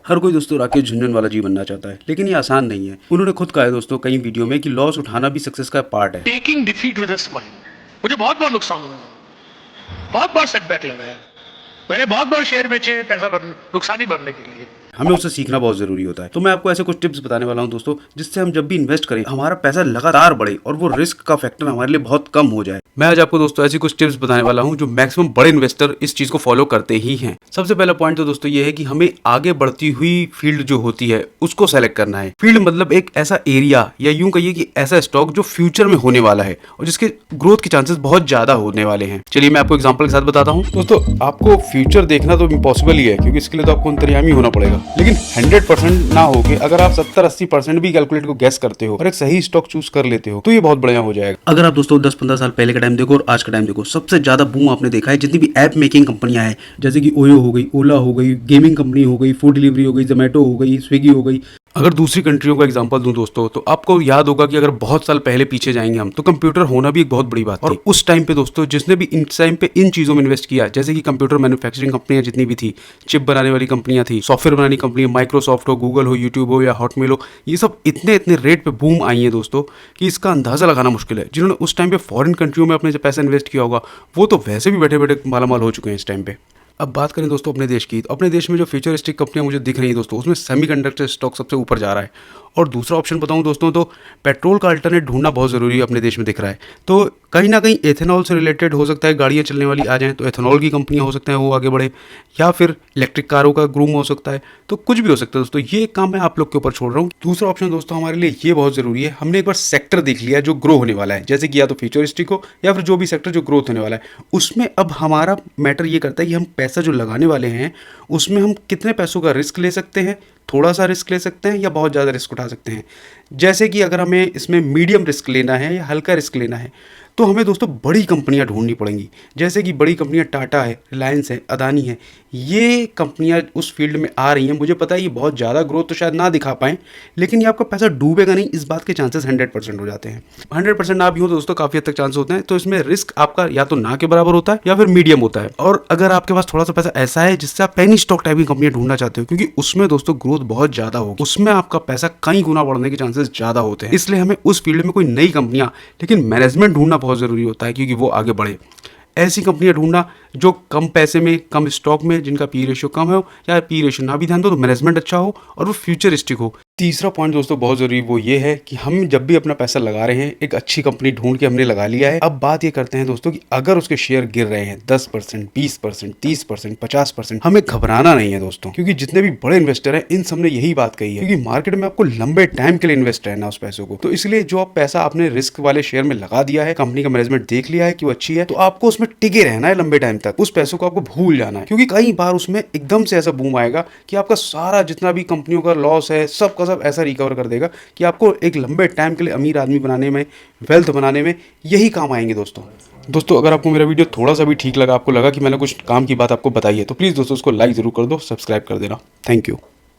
हर कोई दोस्तों राकेश झुनझुन वाला जी बनना चाहता है, लेकिन ये आसान नहीं है। उन्होंने खुद कहा है दोस्तों कई वीडियो में कि लॉस उठाना भी सक्सेस का पार्ट है। Taking defeat with a smile. मुझे बहुत बार नुकसान हुआ, बहुत बार सेटबैक लगा है, मैंने बहुत बार शेयर बेचे पैसा नुकसान ही भरने के लिए। हमें उससे सीखना बहुत जरूरी होता है। तो मैं आपको ऐसे कुछ टिप्स बताने वाला हूं दोस्तों, जिससे हम जब भी इन्वेस्ट करें हमारा पैसा लगातार बढ़े और वो रिस्क का फैक्टर हमारे लिए बहुत कम हो जाए। मैं आज आपको दोस्तों ऐसी कुछ टिप्स बताने वाला हूं जो मैक्सिमम बड़े इन्वेस्टर इस चीज को फॉलो करते ही हैं। सबसे पहला पॉइंट तो दोस्तों ये है कि हमें आगे बढ़ती हुई फील्ड जो होती है उसको सेलेक्ट करना है। फील्ड मतलब एक ऐसा एरिया या यूं कहिए कि ऐसा स्टॉक जो फ्यूचर में होने वाला है और जिसके ग्रोथ के चांसेस बहुत ज्यादा होने वाले हैं। चलिए मैं आपको एग्जांपल के साथ बताता हूं। दोस्तों आपको फ्यूचर देखना तो इम्पॉसिबल ही है, क्योंकि इसके लिए तो आपको अंतर्यामी होना पड़ेगा, लेकिन 100% ना होके अगर आप 70-80% भी कैलकुलेट को गैस करते हो और एक सही स्टॉक चूज कर लेते हो तो ये बहुत बढ़िया हो जाएगा। अगर आप दोस्तों 10-15 साल पहले का टाइम देखो और आज का टाइम देखो, सबसे ज्यादा बूम आपने देखा है जितनी भी ऐप मेकिंग कंपनियां हैं, जैसे कि ओयो हो गई, ओला हो गई, गेमिंग कंपनी हो गई, फूड डिलीवरी हो गई, जोमेटो हो गई, स्विगी हो गई। अगर दूसरी कंट्रियों का एग्जांपल दूं दोस्तों तो आपको याद होगा कि अगर बहुत साल पहले पीछे जाएंगे हम तो कंप्यूटर होना भी एक बहुत बड़ी बात थी। और उस टाइम पे दोस्तों जिसने भी इन टाइम पे इन चीजों में इन्वेस्ट किया, जैसे कि कंप्यूटर मैन्युफैक्चरिंग कंपनियां जितनी भी थी, चिप बनाने वाली कंपनियां थी, सॉफ्टवेयर बनाने कंपनियां, माइक्रोसॉफ्ट हो, गूगल हो, यूट्यूब हो या हॉटमेल हो, ये सब इतने इतने रेट पे बूम आई है दोस्तों कि इसका अंदाजा लगाना मुश्किल है। जिन्होंने उस टाइम पे फॉरेन कंट्रियों में अपने पैसा इन्वेस्ट किया होगा वो तो वैसे भी बैठे बैठे मालामाल हो चुके हैं इस टाइम पे। अब बात करें दोस्तों अपने देश की, तो अपने देश में जो फ्यूचरिस्टिक कंपनियां मुझे दिख रही हैं दोस्तों, उसमें सेमीकंडक्टर स्टॉक सबसे ऊपर जा रहा है। और दूसरा ऑप्शन बताऊं दोस्तों तो पेट्रोल का अल्टरनेट ढूंढना बहुत ज़रूरी है, अपने देश में दिख रहा है। तो कहीं ना कहीं एथेनॉल से रिलेटेड हो सकता है, गाड़ियां चलने वाली आ जाएं तो एथेनॉल की कंपनियां हो सकते हैं वो आगे बढ़े, या फिर इलेक्ट्रिक कारों का ग्रूम हो सकता है, तो कुछ भी हो सकता है दोस्तों। ये काम मैं आप लोग के ऊपर छोड़ रहा हूँ। दूसरा ऑप्शन दोस्तों हमारे लिए ये बहुत ज़रूरी है, हमने एक बार सेक्टर देख लिया जो ग्रो होने वाला है, जैसे कि या तो फ्यूचरिस्टिक हो या फिर जो भी सेक्टर जो ग्रोथ होने वाला है, उसमें अब हमारा मैटर ये करता है कि हम पैसा जो लगाने वाले हैं उसमें हम कितने पैसों का रिस्क ले सकते हैं, थोड़ा सा रिस्क ले सकते हैं या बहुत ज़्यादा रिस्क उठा सकते हैं। जैसे कि अगर हमें इसमें मीडियम रिस्क लेना है या हल्का रिस्क लेना है तो हमें दोस्तों बड़ी कंपनियां ढूंढनी पड़ेंगी, जैसे कि बड़ी कंपनियां टाटा है, रिलायंस है, अदानी है। ये कंपनियां उस फील्ड में आ रही हैं। मुझे पता है ये बहुत ज़्यादा ग्रोथ तो शायद ना दिखा पाएँ, लेकिन ये आपका पैसा डूबेगा नहीं, इस बात के चांसेस 100% हो जाते हैं। 100% ना भी हो तो दोस्तों काफ़ी हद तक चांस होते हैं। तो इसमें रिस्क आपका या तो ना के बराबर होता है या फिर मीडियम होता है। और अगर आपके पास थोड़ा सा पैसा ऐसा है जिससे आप पेनी स्टॉक टाइप की कंपनियां ढूंढना चाहते हो, क्योंकि उसमें दोस्तों ग्रोथ बहुत ज़्यादा होगी, उसमें आपका पैसा कई गुना बढ़ने के चांसेस ज़्यादा होते हैं। इसलिए हमें उस फील्ड में कोई नई कंपनियां, लेकिन मैनेजमेंट ढूंढना बहुत ज़रूरी होता है, क्योंकि वो आगे बढ़े। ऐसी कंपनियां ढूंढना जो कम पैसे में, कम स्टॉक में, जिनका पी रेशियो कम हो या पी रेशियो ना भी ध्यान दो तो मैनेजमेंट अच्छा हो और वो फ्यूचरिस्टिक हो। तीसरा पॉइंट दोस्तों बहुत जरूरी वो ये है कि हम जब भी अपना पैसा लगा रहे हैं, एक अच्छी कंपनी ढूंढ के हमने लगा लिया है। अब बात ये करते हैं दोस्तों कि अगर उसके शेयर गिर रहे हैं 10%, 20%, 30%, 50%, हमें घबराना नहीं है दोस्तों, क्योंकि जितने भी बड़े इन्वेस्टर हैं इन सबने यही बात कही है, क्योंकि मार्केट में आपको लंबे टाइम के लिए इन्वेस्ट रहना उस पैसों को। तो इसलिए जो आप पैसा आपने रिस्क वाले शेयर में लगा दिया है, कंपनी का मैनेजमेंट देख लिया है कि वो अच्छी है, तो आपको उसमें टिके रहना है लंबे टाइम तक। उस पैसों को आपको भूल जाना है, क्योंकि कई बार उसमें एकदम से ऐसा बूम आएगा कि आपका सारा जितना भी कंपनियों का लॉस है सब का सब ऐसा रिकवर कर देगा कि आपको एक लंबे टाइम के लिए अमीर आदमी बनाने में, वेल्थ बनाने में यही काम आएंगे दोस्तों। अगर आपको मेरा वीडियो थोड़ा सा भी ठीक लगा, आपको लगा कि मैंने कुछ काम की बात आपको बताई है, तो प्लीज़ दोस्तों उसको लाइक जरूर कर दो, सब्सक्राइब कर देना। Thank you.